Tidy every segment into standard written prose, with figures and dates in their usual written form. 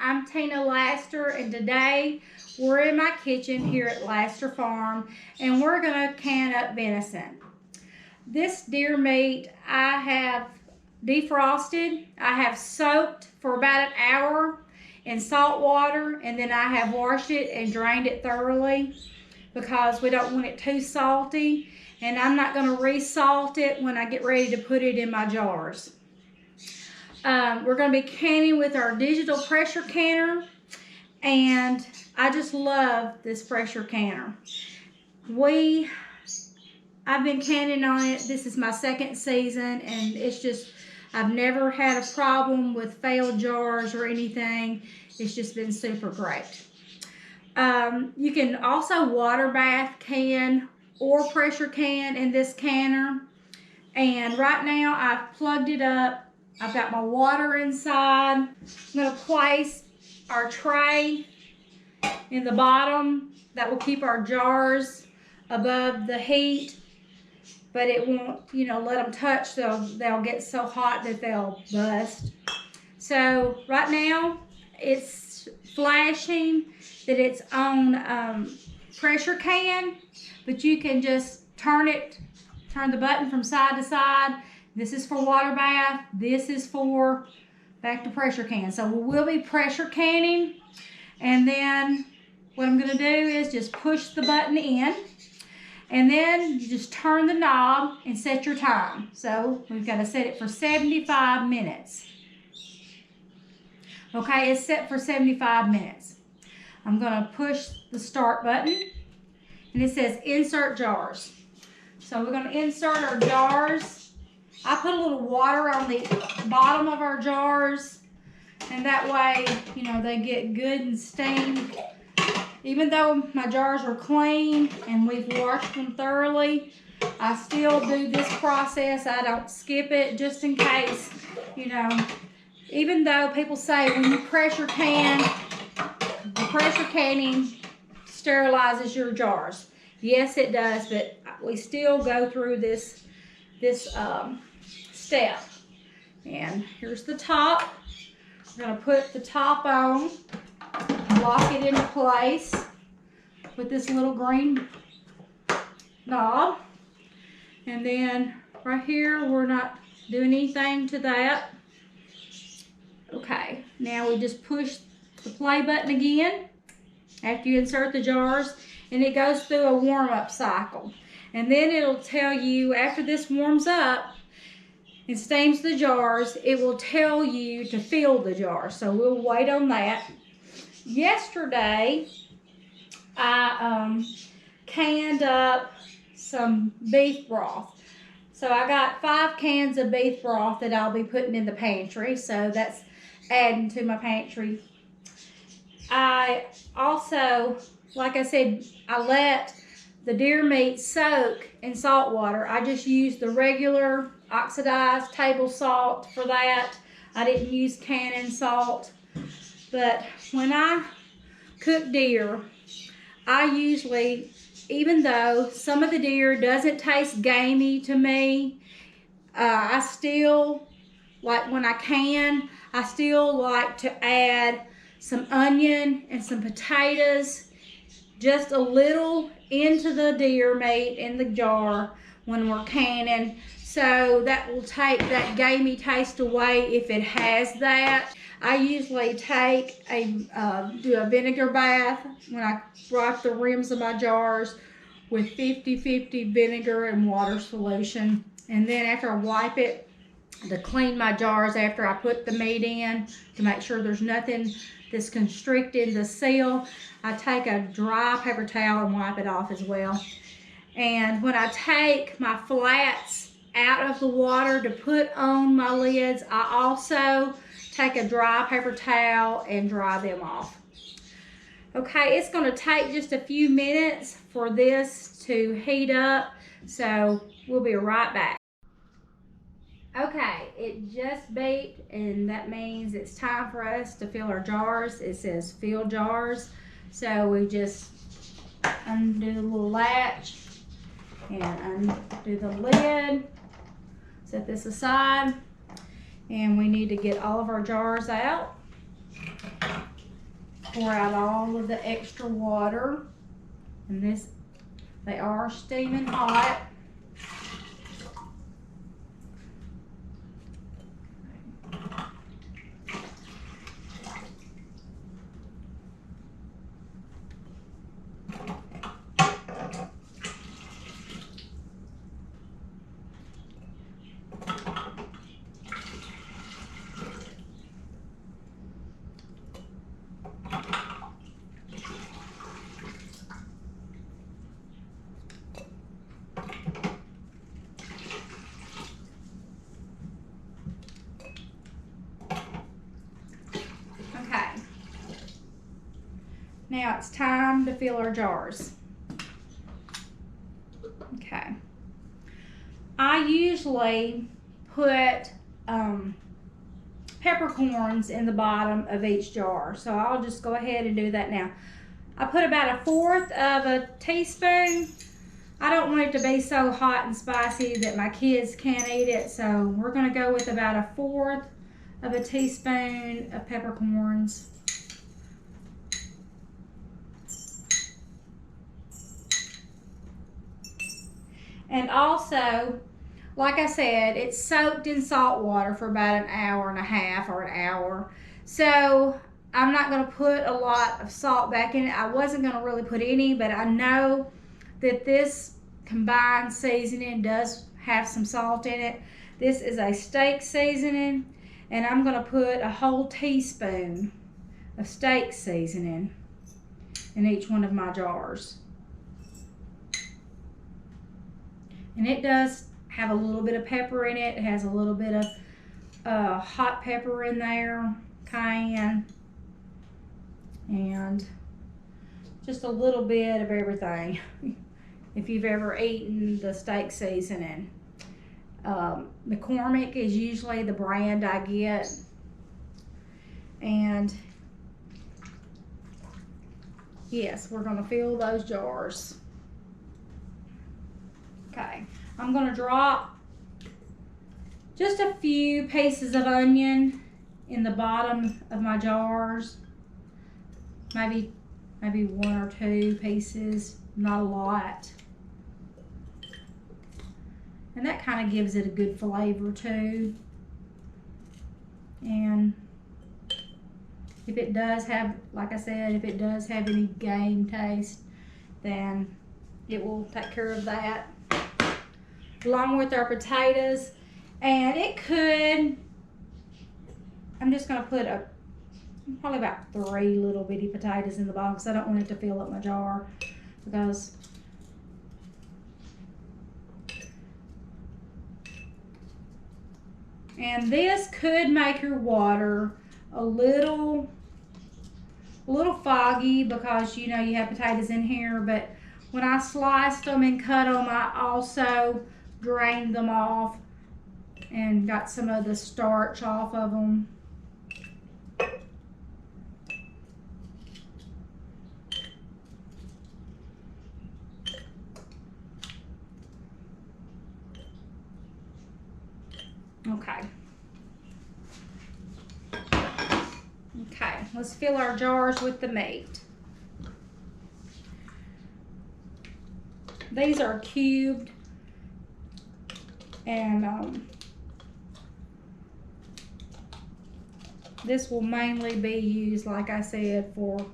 I'm Tina Laster, and today we're in my kitchen here at Laster Farm, and we're gonna can up venison. This deer meat I have defrosted. I have soaked for about an hour in salt water, and then I have washed it and drained it thoroughly because we don't want it too salty, and I'm not gonna re-salt it when I get ready to put it in my jars. We're going to be canning with our digital pressure canner, and I just love this pressure canner. I've been canning on it. This is my second season, and it's just, I've never had a problem with failed jars or anything. It's just been super great. You can also water bath can or pressure can in this canner, and right now I've plugged it up. I've got my water inside. I'm going to place our tray in the bottom. That will keep our jars above the heat, but it won't, let them touch. They'll get so hot that they'll bust. So right now it's flashing that it's on pressure can, but you can just turn the button from side to side. This is for water bath. This is for back to pressure can. So we will be pressure canning. And then what I'm going to do is just push the button in. And then you just turn the knob and set your time. So we've got to set it for 75 minutes. Okay, it's set for 75 minutes. I'm going to push the start button. And it says insert jars. So we're going to insert our jars. I put a little water on the bottom of our jars, and that way, they get good and steamed. Even though my jars are clean and we've washed them thoroughly, I still do this process. I don't skip it just in case, even though people say when you pressure can, the pressure canning sterilizes your jars. Yes, it does, but we still go through this step. And here's the top. We're going to put the top on, lock it into place with this little green knob. And then right here, we're not doing anything to that. Okay, now we just push the play button again after you insert the jars, and it goes through a warm-up cycle. And then it'll tell you, after this warms up and steams the jars, it will tell you to fill the jar. So we'll wait on that. Yesterday, I canned up some beef broth. So I got 5 cans of beef broth that I'll be putting in the pantry. So that's adding to my pantry. I also, like I said, I let the deer meat soak in salt water. I just used the regular oxidized table salt for that. I didn't use canning salt. But when I cook deer, I usually, even though some of the deer doesn't taste gamey to me, I still, like when I can, I still like to add some onion and some potatoes, just a little into the deer meat in the jar when we're canning. So that will take that gamey taste away if it has that. I usually do a vinegar bath when I wipe the rims of my jars with 50-50 vinegar and water solution. And then after I wipe it, to clean my jars after I put the meat in, to make sure there's nothing that's constricting the seal, I take a dry paper towel and wipe it off as well. And when I take my flats out of the water to put on my lids, I also take a dry paper towel and dry them off. Okay, it's going to take just a few minutes for this to heat up, so we'll be right back. Okay, it just beeped, and that means it's time for us to fill our jars. It says fill jars, so we just undo the little latch and undo the lid, set this aside, and we need to get all of our jars out. pour out all of the extra water. And this, they are steaming hot. Now it's time to fill our jars. Okay. I usually put peppercorns in the bottom of each jar, so I'll just go ahead and do that now. I put about 1/4 of a teaspoon. I don't want it to be so hot and spicy that my kids can't eat it, so we're going to go with about 1/4 of a teaspoon of peppercorns. And also, like I said, it's soaked in salt water for about 1.5 hours or an hour. So I'm not going to put a lot of salt back in it. I wasn't going to really put any, but I know that this combined seasoning does have some salt in it. This is a steak seasoning, and I'm going to put a whole teaspoon of steak seasoning in each one of my jars. And it does have a little bit of pepper in it. It has a little bit of hot pepper in there, cayenne, and just a little bit of everything. If you've ever eaten the steak seasoning. McCormick is usually the brand I get. And yes, we're going to fill those jars. Okay, I'm going to drop just a few pieces of onion in the bottom of my jars. Maybe 1 or 2 pieces, not a lot. And that kind of gives it a good flavor too. And if it does have, like I said, if it does have any game taste, then it will take care of that. Along with our potatoes. And it could, I'm just going to put probably about 3 little bitty potatoes in the bottom because I don't want it to fill up my jar. Because and this could make your water a little foggy because you know you have potatoes in here, but when I sliced them and cut them, I also drained them off and got some of the starch off of them. Okay. Okay, let's fill our jars with the meat. These are cubed, and this will mainly be used, like I said, for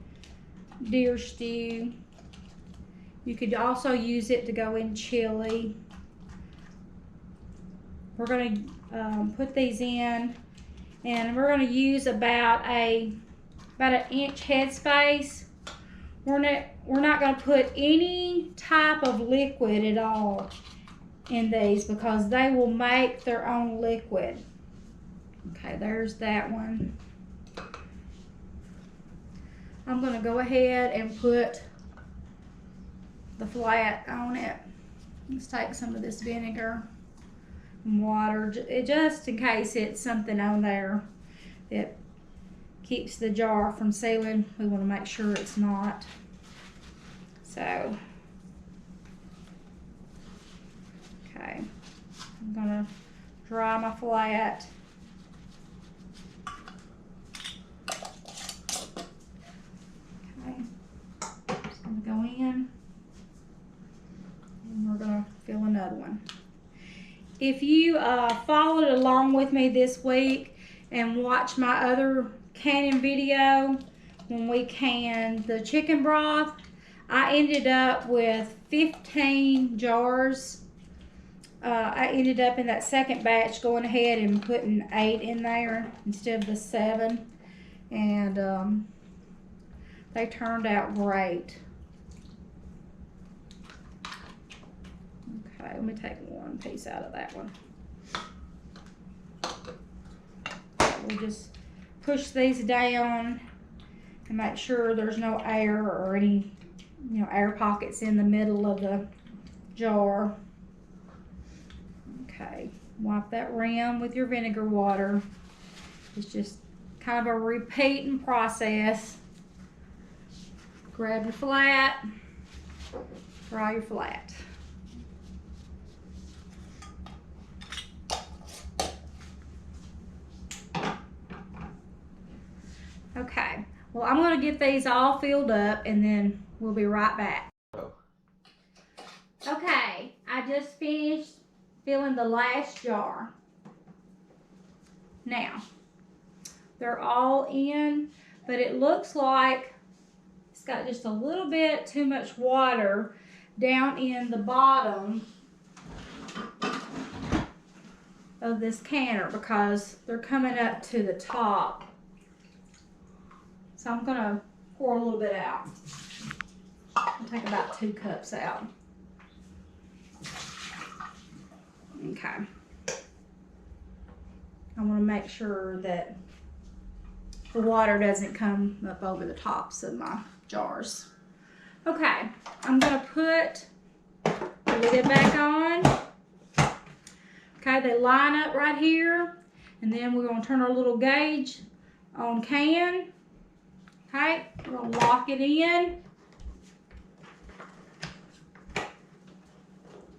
deer stew. You could also use it to go in chili. We're going to put these in, and we're going to use about an inch headspace. We're not going to put any type of liquid at all in these because they will make their own liquid. Okay, there's that one. I'm going to go ahead and put the flat on it. Let's take some of this vinegar and water, just in case it's something on there that keeps the jar from sealing. We want to make sure it's not. So, okay, I'm gonna dry my flat. if you followed along with me this week and watched my other canning video, when we canned the chicken broth, I ended up with 15 jars. I ended up in that second batch going ahead and putting 8 in there instead of the 7. And they turned out great. Okay, let me take one piece out of that one. We'll just push these down and make sure there's no air or any, air pockets in the middle of the jar. Okay, wipe that rim with your vinegar water. It's just kind of a repeating process. Grab your flat, dry your flat. Okay, well, I'm going to get these all filled up and then we'll be right back. Okay, I just finished filling the last jar. Now, they're all in, but it looks like it's got just a little bit too much water down in the bottom of this canner because they're coming up to the top. So I'm gonna pour a little bit out. I'll take about 2 cups out. Okay. I want to make sure that the water doesn't come up over the tops of my jars. Okay, I'm gonna put the lid back on. Okay, they line up right here, and then we're gonna turn our little gauge on can. Okay, we're gonna lock it in.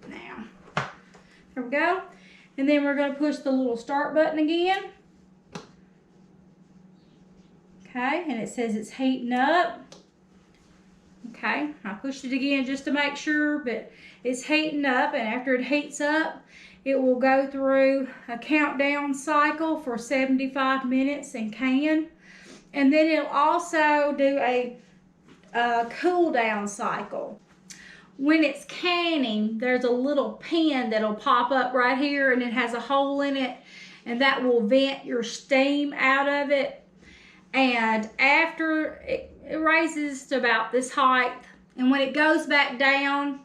Now, there we go. And then we're gonna push the little start button again. Okay, and it says it's heating up. Okay, I pushed it again just to make sure, but it's heating up, and after it heats up, it will go through a countdown cycle for 75 minutes and can. And then it'll also do a cool down cycle. When it's canning, there's a little pin that'll pop up right here, and it has a hole in it, and that will vent your steam out of it. And after it raises to about this height, and when it goes back down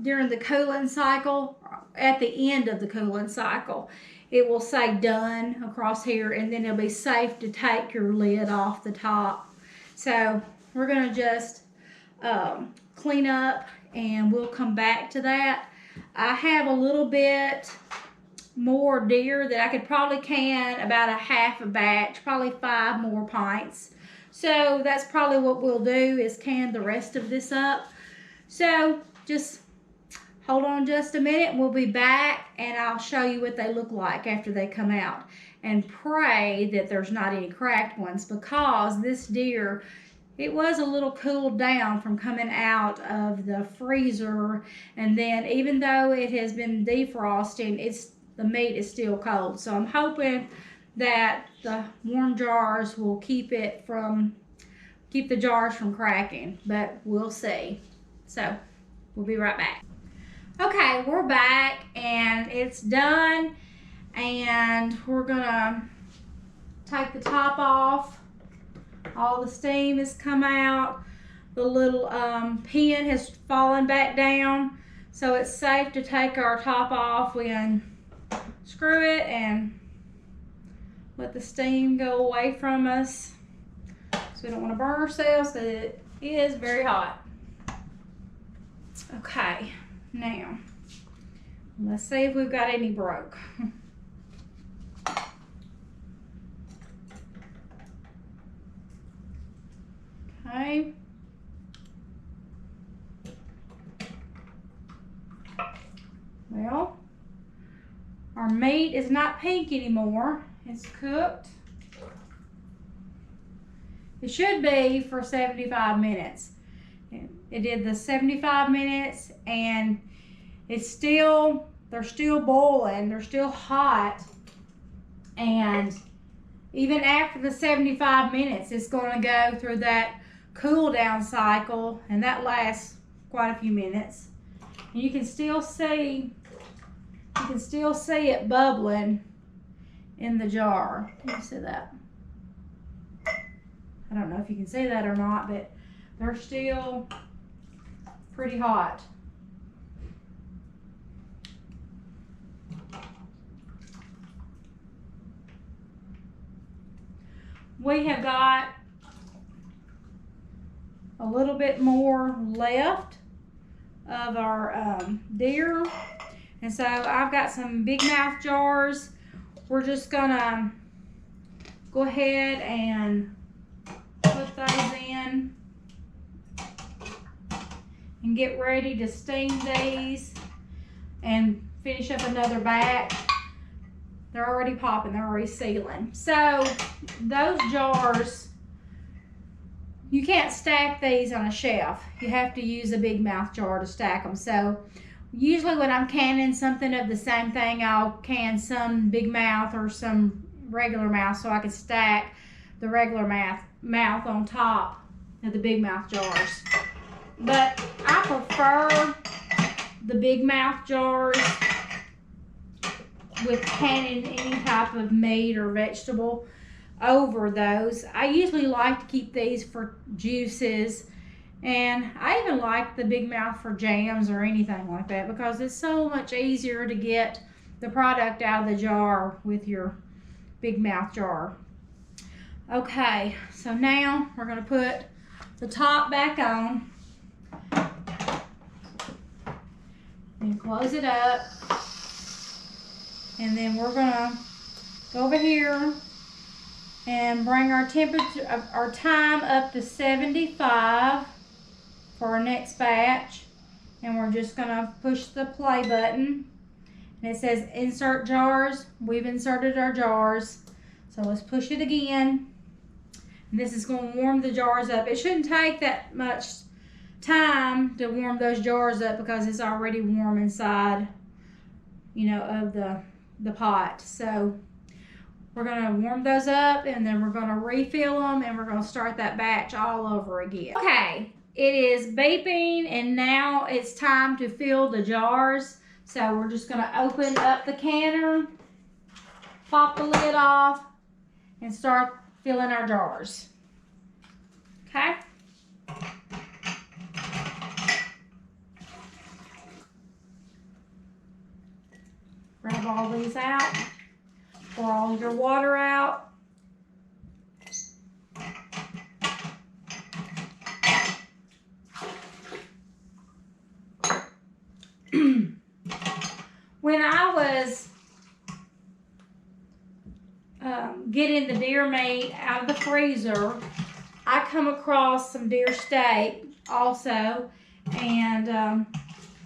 during the cooling cycle, at the end of the cooling cycle, it will say done across here, and then it'll be safe to take your lid off the top. So we're gonna just clean up and we'll come back to that. I have a little bit more deer that I could probably can about a half a batch, probably 5 more pints. So that's probably what we'll do, is can the rest of this up. So just hold on just a minute, we'll be back and I'll show you what they look like after they come out. And pray that there's not any cracked ones, because this deer, it was a little cooled down from coming out of the freezer, and then even though it has been defrosting, the meat is still cold. So I'm hoping that the warm jars will keep the jars from cracking, but we'll see. So we'll be right back. Okay, we're back and it's done, and we're gonna take the top off. All the steam has come out. The little pin has fallen back down, so it's safe to take our top off. We unscrew it and let the steam go away from us, so we don't want to burn ourselves, because it is very hot. Okay, now let's see if we've got any broke. Okay. Well, our meat is not pink anymore. It's cooked. It should be for 75 minutes. It did the 75 minutes, and it's still, they're still boiling, they're still hot, and even after the 75 minutes, it's going to go through that cool down cycle, and that lasts quite a few minutes. And you can still see it bubbling in the jar. Can you see that? I don't know if you can see that or not, but they're still pretty hot. We have got a little bit more left of our deer, and so I've got some big mouth jars. We're just gonna go ahead and put those in and get ready to steam these and finish up another batch. They're already popping, they're already sealing. So those jars, you can't stack these on a shelf. You have to use a big mouth jar to stack them. So usually when I'm canning something of the same thing, I'll can some big mouth or some regular mouth so I can stack the regular mouth on top of the big mouth jars. But I prefer the big mouth jars with canning any type of meat or vegetable over those. I usually like to keep these for juices, and I even like the big mouth for jams or anything like that, because it's so much easier to get the product out of the jar with your big mouth jar. Okay, so now we're going to put the top back on and close it up, and then we're going to go over here and bring our temperature, our time up to 75 for our next batch. And we're just gonna push the play button, and it says insert jars. We've inserted our jars, so let's push it again. And this is going to warm the jars up. It shouldn't take that much time to warm those jars up because it's already warm inside, you know, of the pot. So we're going to warm those up, and then we're going to refill them, and we're going to start that batch all over again. Okay, it is beeping, and now it's time to fill the jars. So we're just going to open up the canner, pop the lid off, and start filling our jars. Okay? Grab all these out. Pour all your water out. When I was getting the deer meat out of the freezer, I come across some deer steak also, and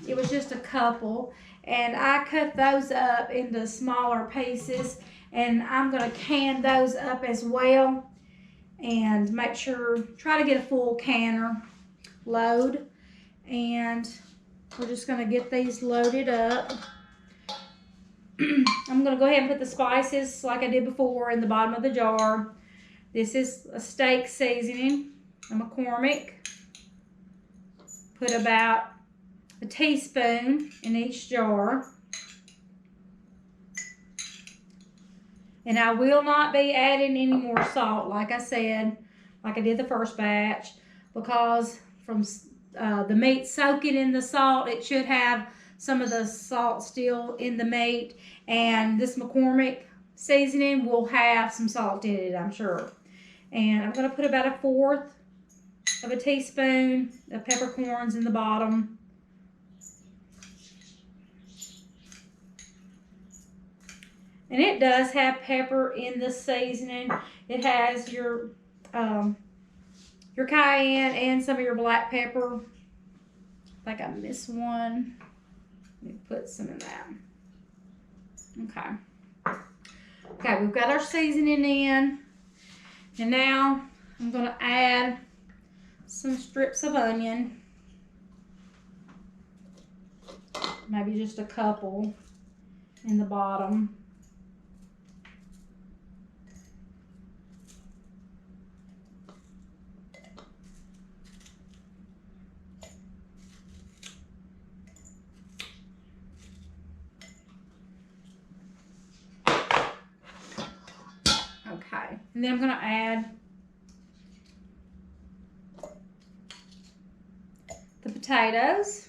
it was just a couple, and I cut those up into smaller pieces, and I'm going to can those up as well and make sure, try to get a full canner load. And we're just going to get these loaded up. I'm going to go ahead and put the spices like I did before in the bottom of the jar. This is a steak seasoning, a McCormick. Put about a teaspoon in each jar. And I will not be adding any more salt, like I said, like I did the first batch, because from the meat soaking in the salt, it should have some of the salt still in the meat, and this McCormick seasoning will have some salt in it, I'm sure. And I'm going to put about 1/4 of a teaspoon of peppercorns in the bottom. And it does have pepper in the seasoning. It has your cayenne and some of your black pepper. I think I missed one. Let me put some in that. Okay. Okay, we've got our seasoning in. And now I'm going to add some strips of onion. Maybe just a couple. in the bottom. Okay, and then I'm going to add the potatoes.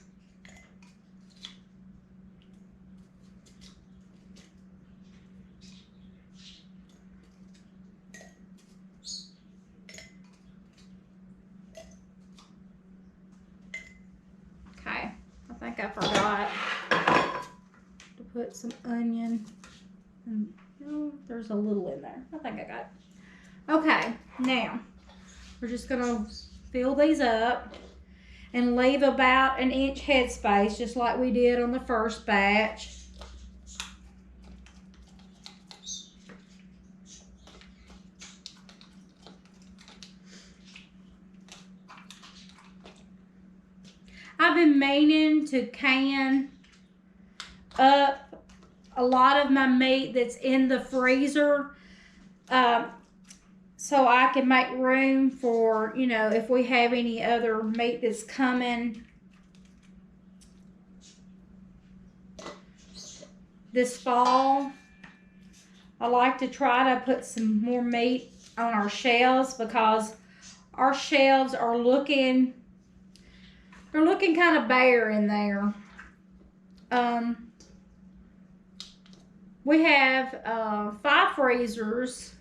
Okay, I think I forgot to put some onion. And, oh, there's a little in there. I think I got it. Okay, now we're just gonna fill these up and leave about an inch headspace, just like we did on the first batch. I've been meaning to can up a lot of my meat that's in the freezer, so I can make room for, you know, if we have any other meat that's coming this fall. I like to try to put some more meat on our shelves because our shelves are looking, they're looking kind of bare in there. We have 5 freezers.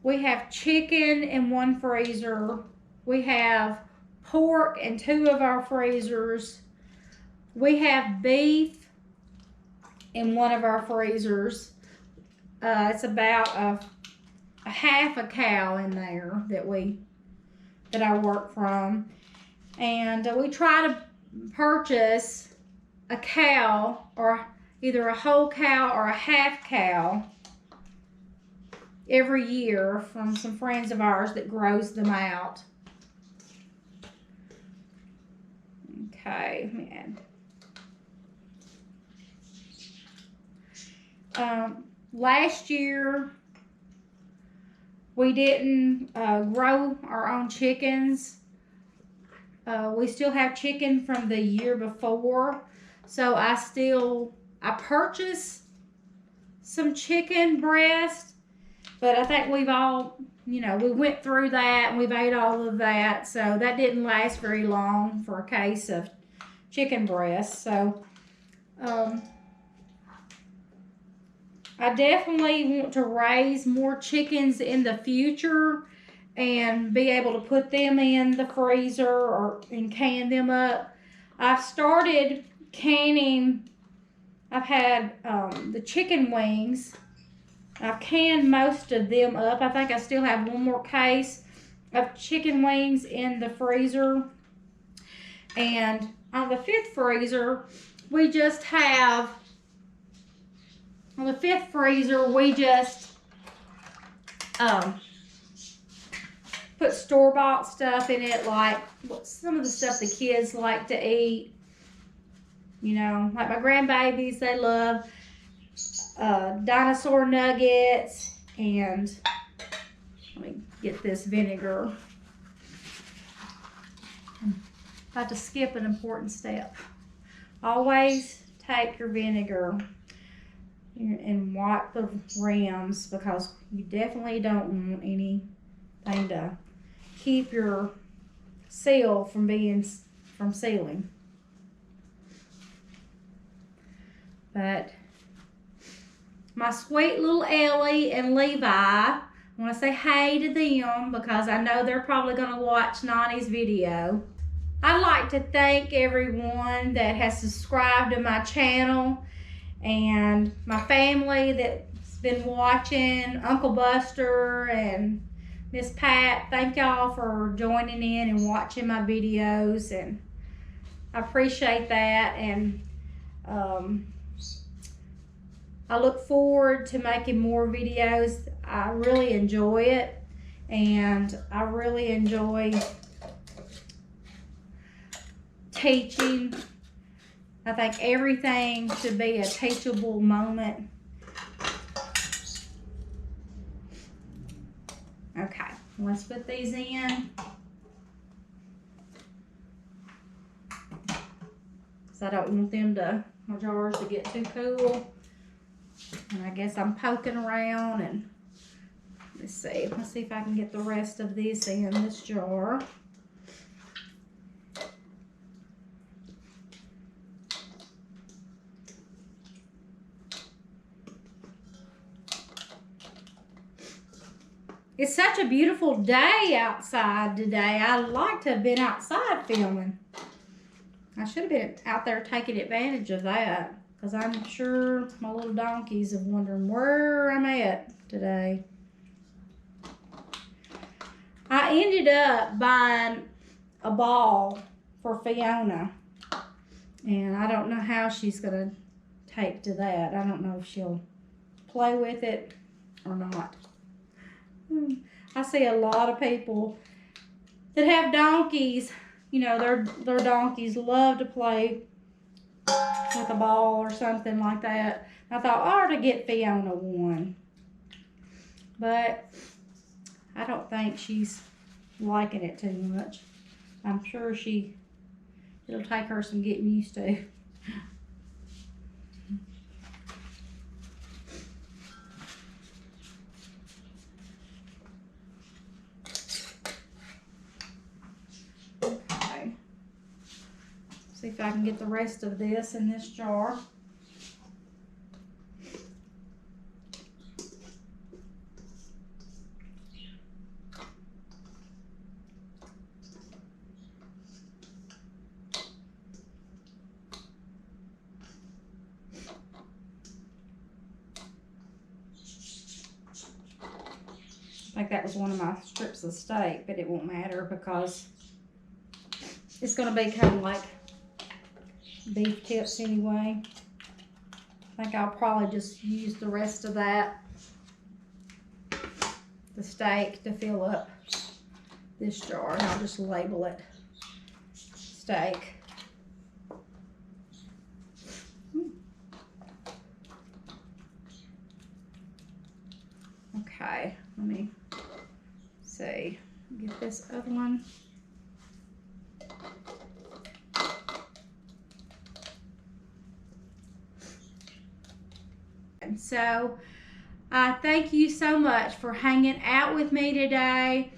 We have chicken in 1 freezer. We have pork in 2 of our freezers. We have beef in 1 of our freezers. It's about a half a cow in there that I work from. And we try to purchase a cow, or either a whole cow or a half cow, every year from some friends of ours that grows them out. Okay, man. Last year we didn't grow our own chickens. We still have chicken from the year before, so I purchased some chicken breast, but I think we've all, you know, we went through that and we've ate all of that, so that didn't last very long for a case of chicken breast. So I definitely want to raise more chickens in the future and be able to put them in the freezer and can them up. I've started canning. I've had the chicken wings. I've canned most of them up. I think I still have 1 more case of chicken wings in the freezer. And on the 5th freezer, we just have, on the 5th freezer, we just put store-bought stuff in it, like some of the stuff the kids like to eat. You know, like my grandbabies, they love dinosaur nuggets. And let me get this vinegar. I'm about to skip an important step. Always take your vinegar and wipe the rims, because you definitely don't want anything to keep your seal from sealing. But my sweet little Ellie and Levi, I want to say hey to them because I know they're probably going to watch Nani's video. I'd like to thank everyone that has subscribed to my channel and my family that's been watching, Uncle Buster and Miss Pat. Thank y'all for joining in and watching my videos, and I appreciate that. And I look forward to making more videos. I really enjoy it, and I really enjoy teaching I think everything should be a teachable moment. Okay, let's put these in. So I don't want them to, my jars to get too cool. And I guess I'm poking around and let's see if I can get the rest of this in this jar. It's such a beautiful day outside today. I'd like to have been outside filming. I should have been out there taking advantage of that, because I'm sure my little donkeys are wondering where I'm at today. I ended up buying a ball for Fiona, and I don't know how she's going to take to that. I don't know if she'll play with it or not. I see a lot of people that have donkeys, you know, their donkeys love to play with a ball or something like that. I thought I ought to get Fiona one, but I don't think she's liking it too much. I'm sure it'll take her some getting used to. Okay. See if I can get the rest of this in this jar. I think that was one of my strips of steak, but it won't matter because it's going to be kind of like beef tips anyway. I think I'll probably just use the rest of that, the steak, to fill up this jar, and I'll just label it steak. Okay, let me see, get this other one. And so I thank you so much for hanging out with me today.